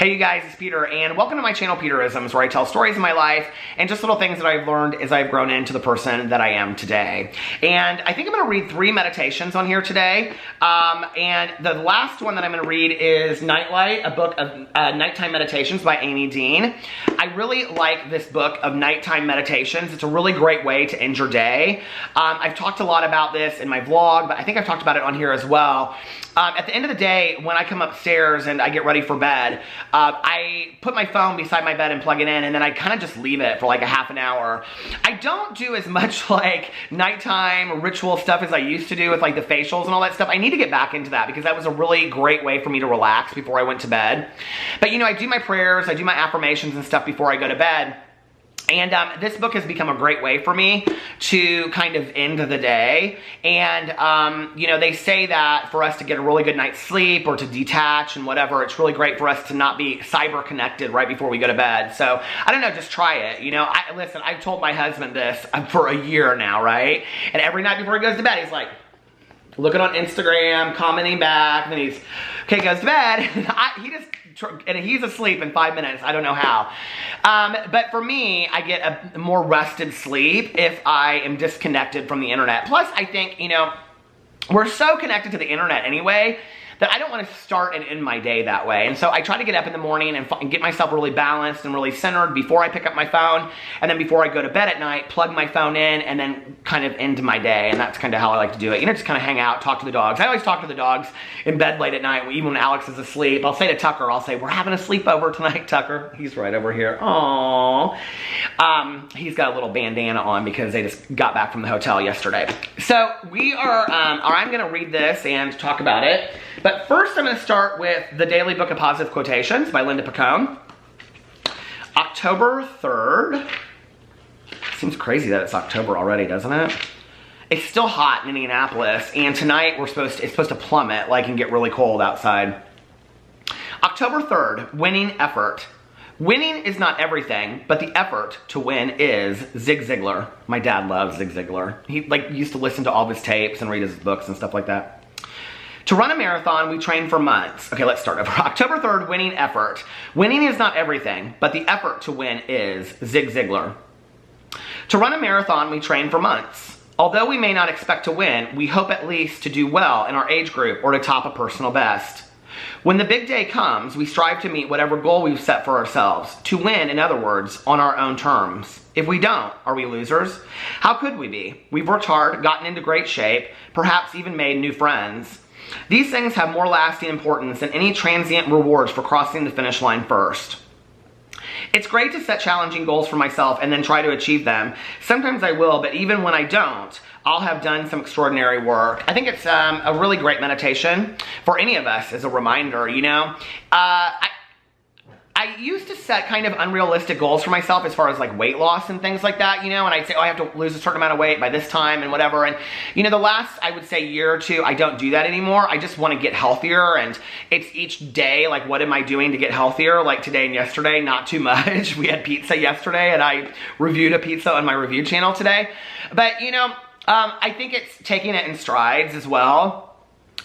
Hey you guys, it's Peter, and welcome to my channel, Peterisms, where I tell stories of my life and just little things that I've learned as I've grown into the person that I am today. And I think I'm going to read 3 meditations on here today. And the last one that I'm going to read is Nightlight, a book of nighttime meditations by Amy Dean. I really like this book of nighttime meditations. It's a really great way to end your day. I've talked a lot about this in my vlog, but I think I've talked about it on here as well. At the end of the day, when I come upstairs and I get ready for bed, I put my phone beside my bed and plug it in, and then I kind of just leave it for like a half an hour. I don't do as much like nighttime ritual stuff as I used to do with like the facials and all that stuff. I need to get back into that because that was a really great way for me to relax before I went to bed. But you know, I do my prayers, I do my affirmations and stuff before I go to bed. And this book has become a great way for me to kind of end the day. And, you know, they say that for us to get a really good night's sleep or to detach and whatever, it's really great for us to not be cyber connected right before we go to bed. So, I don't know, just try it. You know, listen, I've told my husband this for a year now, right? And every night before he goes to bed, he's like, looking on Instagram, commenting back, and then he's, okay, goes to bed. And he's asleep in 5 minutes. I don't know how. But for me, I get a more rested sleep if I am disconnected from the internet. Plus, I think, you know, we're so connected to the internet anyway that I don't want to start and end my day that way. And so I try to get up in the morning and get myself really balanced and really centered before I pick up my phone. And then before I go to bed at night, plug my phone in and then kind of end my day. And that's kind of how I like to do it. You know, just kind of hang out, talk to the dogs. I always talk to the dogs in bed late at night, even when Alex is asleep. I'll say to Tucker, I'll say, we're having a sleepover tonight, Tucker. He's right over here. Aww. He's got a little bandana on because they just got back from the hotel yesterday. So we are, I'm going to read this and talk about it. But first, I'm going to start with the Daily Book of Positive Quotations by Linda Picone. October 3rd. Seems crazy that it's October already, doesn't it? It's still hot in Indianapolis, and tonight it's supposed to plummet, like, and get really cold outside. October 3rd, winning effort. Winning is not everything, but the effort to win is. Zig Ziglar. My dad loves Zig Ziglar. He used to listen to all of his tapes and read his books and stuff like that. To run a marathon, we train for months. Okay, let's start over. October 3rd, winning effort. Winning is not everything, but the effort to win is. Zig Ziglar. To run a marathon, we train for months. Although we may not expect to win, we hope at least to do well in our age group or to top a personal best. When the big day comes, we strive to meet whatever goal we've set for ourselves. To win, in other words, on our own terms. If we don't, are we losers? How could we be? We've worked hard, gotten into great shape, perhaps even made new friends. These things have more lasting importance than any transient rewards for crossing the finish line first. It's great to set challenging goals for myself and then try to achieve them. Sometimes I will, but even when I don't, I'll have done some extraordinary work. I think it's a really great meditation for any of us as a reminder, you know. I used to set kind of unrealistic goals for myself as far as like weight loss and things like that, you know, and I'd say, oh, I have to lose a certain amount of weight by this time and whatever. And, you know, the last, I would say, year or two, I don't do that anymore. I just want to get healthier, and it's each day, like, what am I doing to get healthier? Like today and yesterday, not too much. We had pizza yesterday, and I reviewed a pizza on my review channel today. But, you know, I think it's taking it in strides as well.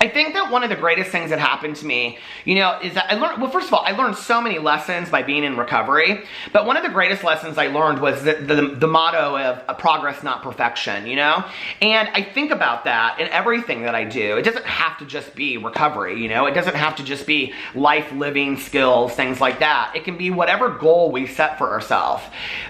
I think that one of the greatest things that happened to me, you know, is that I learned, well, first of all, I learned so many lessons by being in recovery, but one of the greatest lessons I learned was the motto of progress, not perfection, you know? And I think about that in everything that I do. It doesn't have to just be recovery, you know? It doesn't have to just be life living skills, things like that. It can be whatever goal we set for ourselves.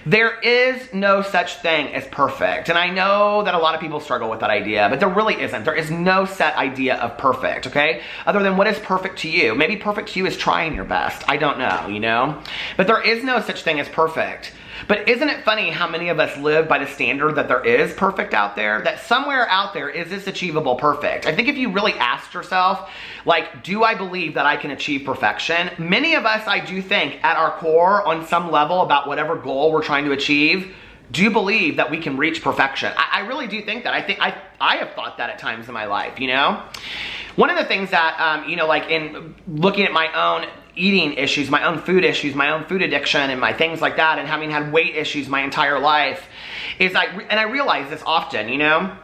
There is no such thing as perfect. And I know that a lot of people struggle with that idea, but there really isn't. There is no set idea of perfect, okay? Other than what is perfect to you. Maybe perfect to you is trying your best. I don't know, you know? But there is no such thing as perfect. But isn't it funny how many of us live by the standard that there is perfect out there? That somewhere out there is this achievable perfect? I think if you really asked yourself, like, do I believe that I can achieve perfection? Many of us, I do think, at our core, on some level about whatever goal we're trying to achieve, do believe that we can reach perfection. I really do think that. I think I have thought that at times in my life, you know? One of the things that, you know, like in looking at my own eating issues, my own food addiction and my things like that, and having had weight issues my entire life, is and I realize this often, you know?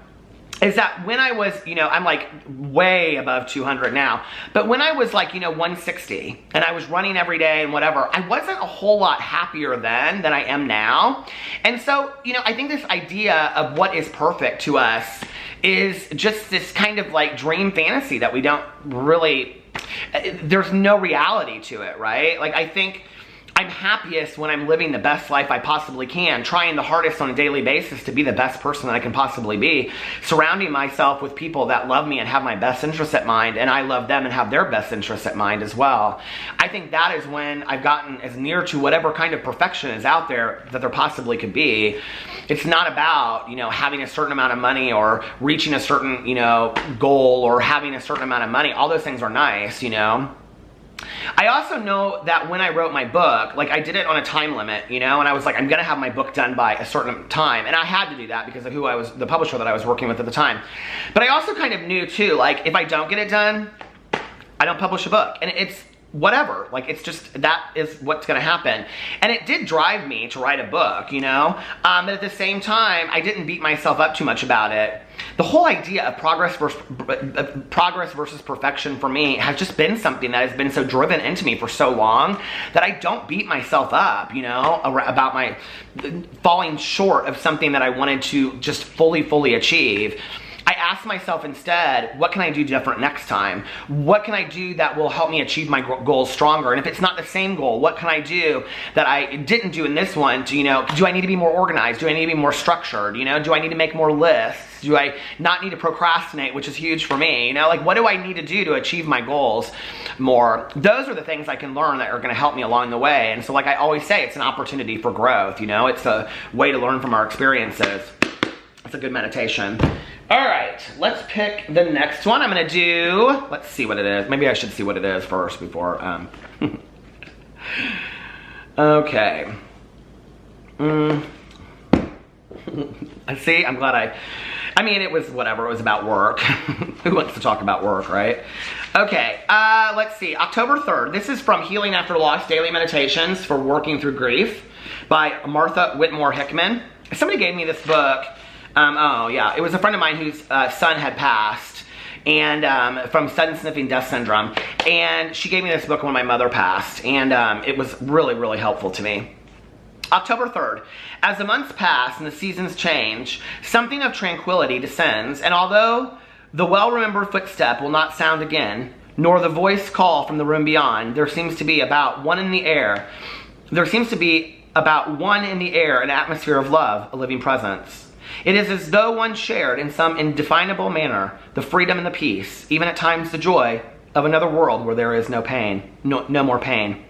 is that when I was, you know, I'm like way above 200 now, but when I was like, you know, 160 and I was running every day and whatever, I wasn't a whole lot happier then than I am now. And so, you know, I think this idea of what is perfect to us is just this kind of like dream fantasy that we don't really, there's no reality to it, right? Like, I think I'm happiest when I'm living the best life I possibly can, trying the hardest on a daily basis to be the best person that I can possibly be, surrounding myself with people that love me and have my best interests at mind, and I love them and have their best interests at mind as well. I think that is when I've gotten as near to whatever kind of perfection is out there that there possibly could be. It's not about, you know, having a certain amount of money or reaching a certain, you know, goal or having a certain amount of money. All those things are nice, you know. I also know that when I wrote my book, like I did it on a time limit, you know, and I was like, I'm going to have my book done by a certain time. And I had to do that because of who I was, the publisher that I was working with at the time. But I also kind of knew too, like if I don't get it done, I don't publish a book. And it's whatever, like it's just, that is what's going to happen. And it did drive me to write a book, you know, but at the same time, I didn't beat myself up too much about it. The whole idea of progress versus perfection for me has just been something that has been so driven into me for so long that I don't beat myself up, you know, about my falling short of something that I wanted to just fully achieve. I ask myself instead, what can I do different next time? What can I do that will help me achieve my goals stronger? And if it's not the same goal, what can I do that I didn't do in this one to, you know, do I need to be more organized? Do I need to be more structured? You know, do I need to make more lists? Do I not need to procrastinate, which is huge for me? You know, like what do I need to do to achieve my goals more? Those are the things I can learn that are gonna help me along the way. And so like I always say, it's an opportunity for growth, you know? It's a way to learn from our experiences. It's a good meditation. All right, let's pick the next one. I'm gonna do, let's see what it is. Maybe I should see what it is first before, okay. See, I'm glad I mean, it was whatever, it was about work. Who wants to talk about work, right? Okay, let's see, October 3rd. This is from Healing After Loss, Daily Meditations for Working Through Grief by Martha Whitmore Hickman. Somebody gave me this book. Oh yeah, it was a friend of mine whose son had passed, and from sudden sniffing death syndrome, and she gave me this book when my mother passed, and it was really helpful to me. October 3rd. As the months pass and the seasons change, something of tranquility descends, and although the well-remembered footstep will not sound again, nor the voice call from the room beyond, there seems to be about one in the air. There seems to be about one in the air, an atmosphere of love, a living presence. It is as though one shared in some indefinable manner the freedom and the peace, even at times the joy, of another world where there is no pain, no more pain.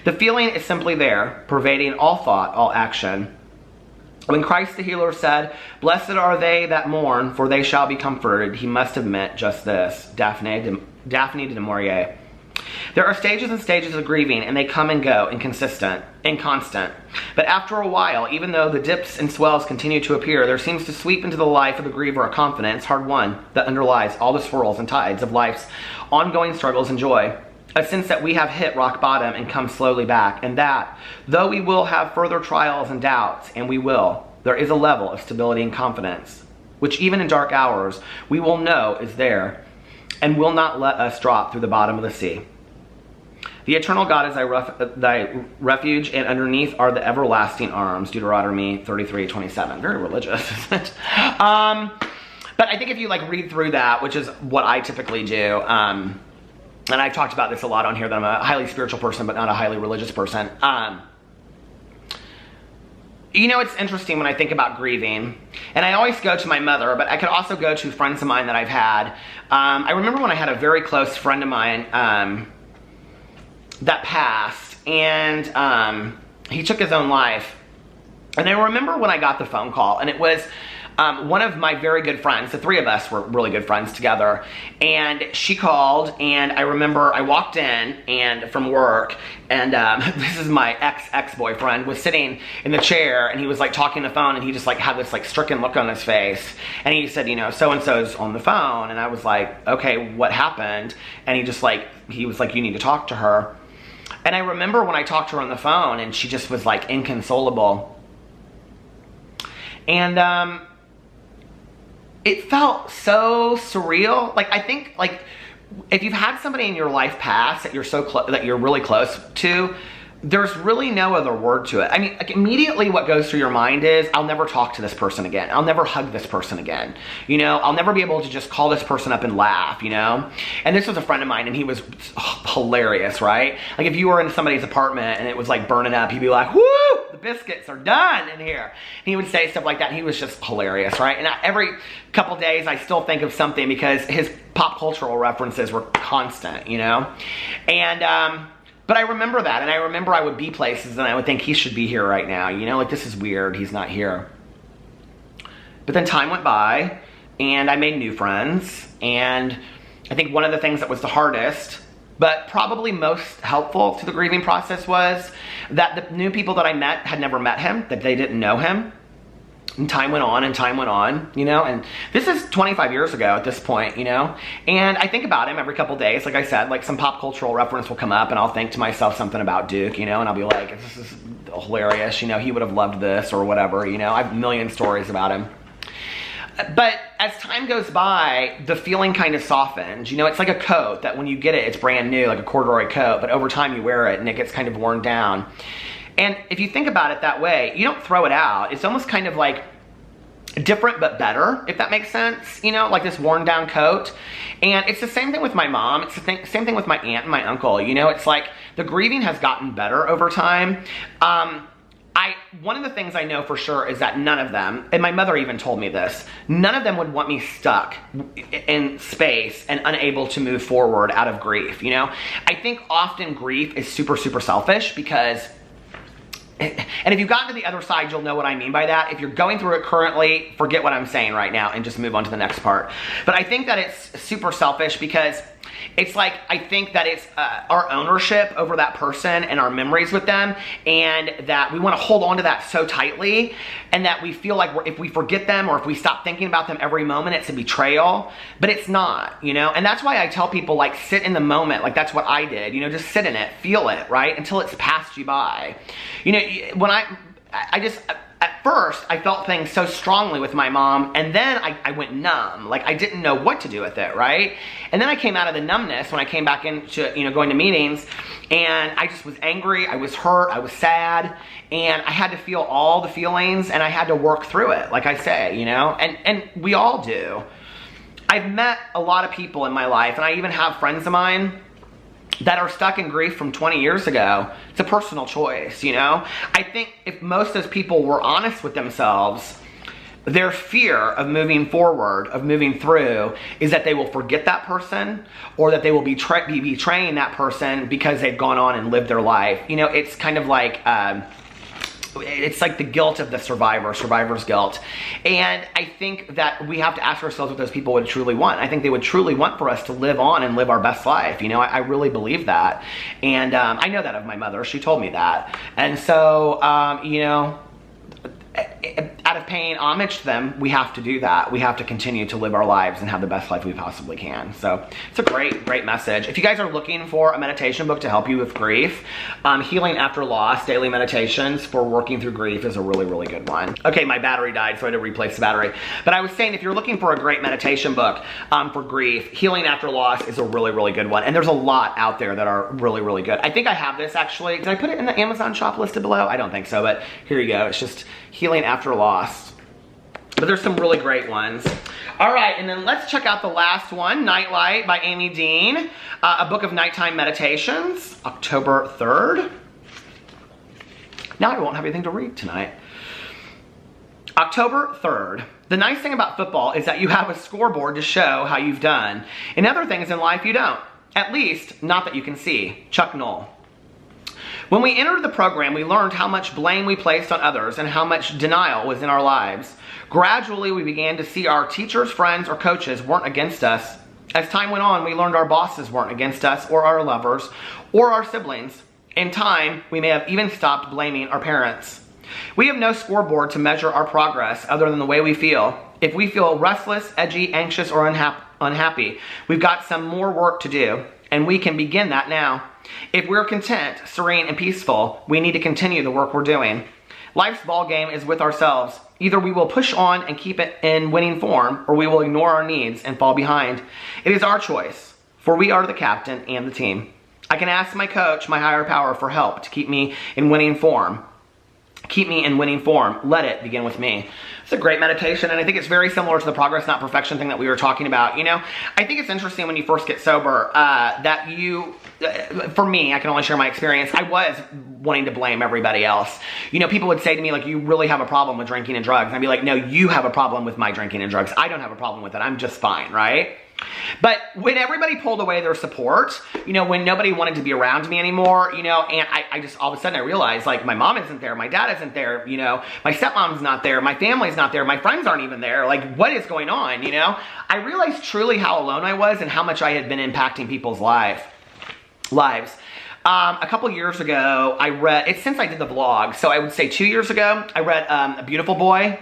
The feeling is simply there, pervading all thought, all action. When Christ the healer said, "Blessed are they that mourn, for they shall be comforted," he must have meant just this. Daphne du Maurier. There are stages and stages of grieving, and they come and go, inconstant. But after a while, even though the dips and swells continue to appear, there seems to sweep into the life of the griever a confidence, hard won, that underlies all the swirls and tides of life's ongoing struggles and joy. A sense that we have hit rock bottom and come slowly back, and that, though we will have further trials and doubts, and we will, there is a level of stability and confidence, which even in dark hours, we will know is there, and will not let us drop through the bottom of the sea. The eternal God is thy refuge, and underneath are the everlasting arms. Deuteronomy 33:27. Very religious, isn't it? But I think if you like read through that, which is what I typically do, and I've talked about this a lot on here, that I'm a highly spiritual person, but not a highly religious person. You know, it's interesting when I think about grieving, and I always go to my mother, but I could also go to friends of mine that I've had. I remember when I had a very close friend of mine, that passed, and he took his own life. And I remember when I got the phone call, and it was one of my very good friends. The three of us were really good friends together, and she called, and I remember I walked in and from work, and this is my ex-boyfriend was sitting in the chair, and he was like talking on the phone, and he just like had this like stricken look on his face, and he said, you know, so-and-so's on the phone, and I was like, okay, what happened? And he was like, you need to talk to her. And I remember when I talked to her on the phone, and she just was like inconsolable. And it felt so surreal. Like, I think, like, if you've had somebody in your life pass that you're really close to, there's really no other word to it. I mean, like, immediately what goes through your mind is, I'll never talk to this person again. I'll never hug this person again. You know, I'll never be able to just call this person up and laugh, you know? And this was a friend of mine, and he was hilarious, right? Like, if you were in somebody's apartment and it was like burning up, he'd be like, woo, the biscuits are done in here. And he would say stuff like that, and he was just hilarious, right? And every couple days I still think of something because his pop cultural references were constant, you know? And, but I remember that, and I remember I would be places and I would think he should be here right now, you know, like, this is weird, he's not here. But then time went by, and I made new friends, and I think one of the things that was the hardest, but probably most helpful to the grieving process, was that the new people that I met had never met him, that they didn't know him. And time went on, you know, and this is 25 years ago at this point, you know, and I think about him every couple days. Like I said, like, some pop cultural reference will come up, and I'll think to myself something about Duke, you know, and I'll be like, this is hilarious, you know, he would have loved this or whatever, you know. I have a million stories about him. But as time goes by, the feeling kind of softens. You know, it's like a coat that when you get it, it's brand new, like a corduroy coat, but over time you wear it and it gets kind of worn down. And if you think about it that way, you don't throw it out. It's almost kind of like different but better, if that makes sense, you know, like this worn down coat. And it's the same thing with my mom. It's the same thing with my aunt and my uncle. You know, it's like the grieving has gotten better over time. One of the things I know for sure is that none of them, and my mother even told me this, none of them would want me stuck in space and unable to move forward out of grief, you know? I think often grief is super, super selfish because, and if you've gotten to the other side, you'll know what I mean by that. If you're going through it currently, forget what I'm saying right now and just move on to the next part. But I think that it's super selfish because it's like, I think that it's our ownership over that person and our memories with them, and that we want to hold on to that so tightly, and that we feel like if we forget them or if we stop thinking about them every moment, it's a betrayal. But it's not, you know? And that's why I tell people, like, sit in the moment. Like, that's what I did, you know, just sit in it, feel it, right? Until it's passed you by. You know, when I just, at first, I felt things so strongly with my mom, and then I went numb. Like, I didn't know what to do with it, right? And then I came out of the numbness when I came back into, you know, going to meetings, and I just was angry, I was hurt, I was sad, and I had to feel all the feelings, and I had to work through it, like I say, you know? And we all do. I've met a lot of people in my life, and I even have friends of mine that are stuck in grief from 20 years ago. It's a personal choice, you know? I think if most of those people were honest with themselves, their fear of moving forward, of moving through, is that they will forget that person, or that they will be betraying that person because they've gone on and lived their life. You know, it's kind of like, it's like the guilt of the survivor's guilt. And I think that we have to ask ourselves what those people would truly want. I think they would truly want for us to live on and live our best life. You know, I really believe that. And I know that of my mother. She told me that. And so, you know, out of paying homage to them, we have to do that. We have to continue to live our lives and have the best life we possibly can. So it's a great, great message. If you guys are looking for a meditation book to help you with grief, Healing After Loss, Daily Meditations for Working Through Grief is a really, really good one. Okay, my battery died, so I had to replace the battery. But I was saying, if you're looking for a great meditation book for grief, Healing After Loss is a really, really good one. And there's a lot out there that are really, really good. I think I have this actually. Did I put it in the Amazon shop listed below? I don't think so, but here you go. It's just Healing After Loss. But there's some really great ones. All right, and then let's check out the last one, Nightlight by Amy Dean, a book of nighttime meditations, October 3rd. Now I won't have anything to read tonight. October 3rd. The nice thing about football is that you have a scoreboard to show how you've done. In other things in life, you don't. At least, not that you can see. Chuck Knoll. When we entered the program, we learned how much blame we placed on others and how much denial was in our lives. Gradually, we began to see our teachers, friends, or coaches weren't against us. As time went on, we learned our bosses weren't against us, or our lovers, or our siblings. In time, we may have even stopped blaming our parents. We have no scoreboard to measure our progress other than the way we feel. If we feel restless, edgy, anxious, or unhappy, we've got some more work to do, and we can begin that now. If we're content, serene, and peaceful, we need to continue the work we're doing. Life's ball game is with ourselves. Either we will push on and keep it in winning form, or we will ignore our needs and fall behind. It is our choice, for we are the captain and the team. I can ask my coach, my higher power, for help to keep me in winning form. Keep me in winning form. Let it begin with me. It's a great meditation, and I think it's very similar to the progress, not perfection thing that we were talking about. You know, I think it's interesting when you first get sober that you, for me, I can only share my experience. I was wanting to blame everybody else. You know, people would say to me, like, you really have a problem with drinking and drugs. And I'd be like, no, you have a problem with my drinking and drugs. I don't have a problem with it. I'm just fine, right? But when everybody pulled away their support, you know, when nobody wanted to be around me anymore, you know, and I just, all of a sudden I realized, like, my mom isn't there, my dad isn't there, you know, my stepmom's not there, my family's not there, my friends aren't even there, like, what is going on, you know? I realized truly how alone I was and how much I had been impacting people's lives. A couple years ago, I read, it's since I did the vlog, so I would say 2 years ago, I read A Beautiful Boy,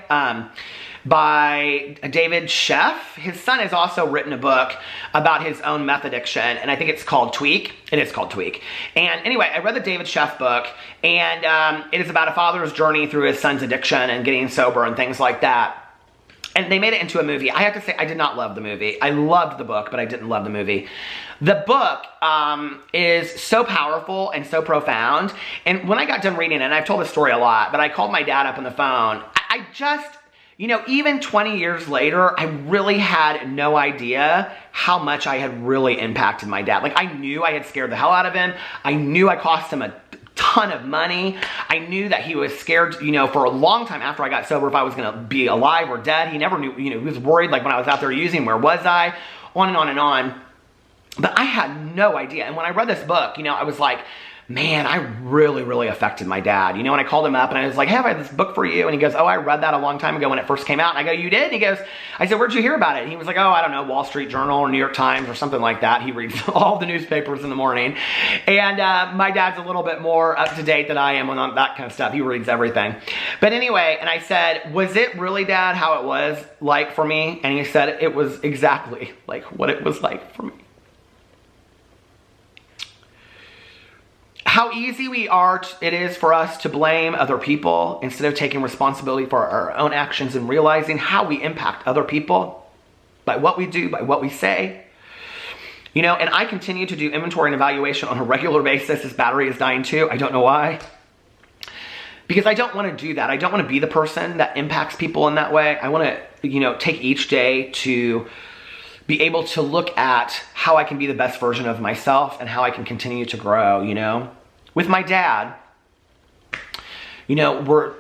by David Sheff. His son has also written a book about his own meth addiction, and I think it's called Tweak. It is called Tweak. And anyway, I read the David Sheff book, and it is about a father's journey through his son's addiction and getting sober and things like that. And they made it into a movie. I have to say, I did not love the movie. I loved the book, but I didn't love the movie. The book is so powerful and so profound. And when I got done reading it, and I've told this story a lot, but I called my dad up on the phone. I just, you know, even 20 years later, I really had no idea how much I had really impacted my dad. Like, I knew I had scared the hell out of him. I knew I cost him a ton of money. I knew that he was scared, you know, for a long time after I got sober if I was going to be alive or dead. He never knew, you know, he was worried, like, when I was out there using, where was I? On and on and on. But I had no idea. And when I read this book, you know, I was like, man, I really, really affected my dad. You know, when I called him up and I was like, hey, I have this book for you. And he goes, oh, I read that a long time ago when it first came out. And I go, you did? And he goes, I said, where'd you hear about it? And he was like, oh, I don't know, Wall Street Journal or New York Times or something like that. He reads all the newspapers in the morning. And my dad's a little bit more up to date than I am on that kind of stuff. He reads everything. But anyway, and I said, was it really, Dad, how it was like for me? And he said, it was exactly like what it was like for me. How easy it is for us to blame other people instead of taking responsibility for our own actions and realizing how we impact other people by what we do, by what we say. You know, and I continue to do inventory and evaluation on a regular basis. This battery is dying too. I don't know why. Because I don't want to do that. I don't want to be the person that impacts people in that way. I want to, you know, take each day to be able to look at how I can be the best version of myself and how I can continue to grow, you know. With my dad, you know,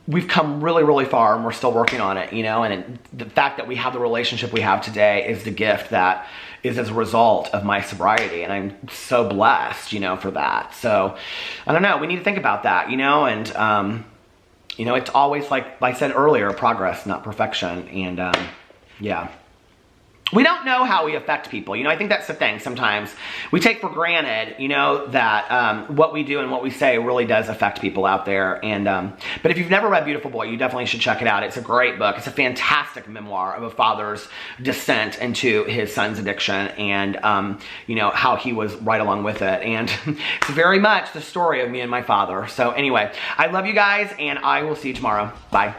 we've come really, really far and we're still working on it, you know, and the fact that we have the relationship we have today is the gift that is as a result of my sobriety, and I'm so blessed, you know, for that. So, I don't know, we need to think about that, you know, and, you know, it's always, like I said earlier, progress, not perfection, and, yeah. We don't know how we affect people. You know, I think that's the thing sometimes. We take for granted, you know, that what we do and what we say really does affect people out there. And but if you've never read Beautiful Boy, you definitely should check it out. It's a great book. It's a fantastic memoir of a father's descent into his son's addiction and, you know, how he was right along with it. And it's very much the story of me and my father. So anyway, I love you guys, and I will see you tomorrow. Bye.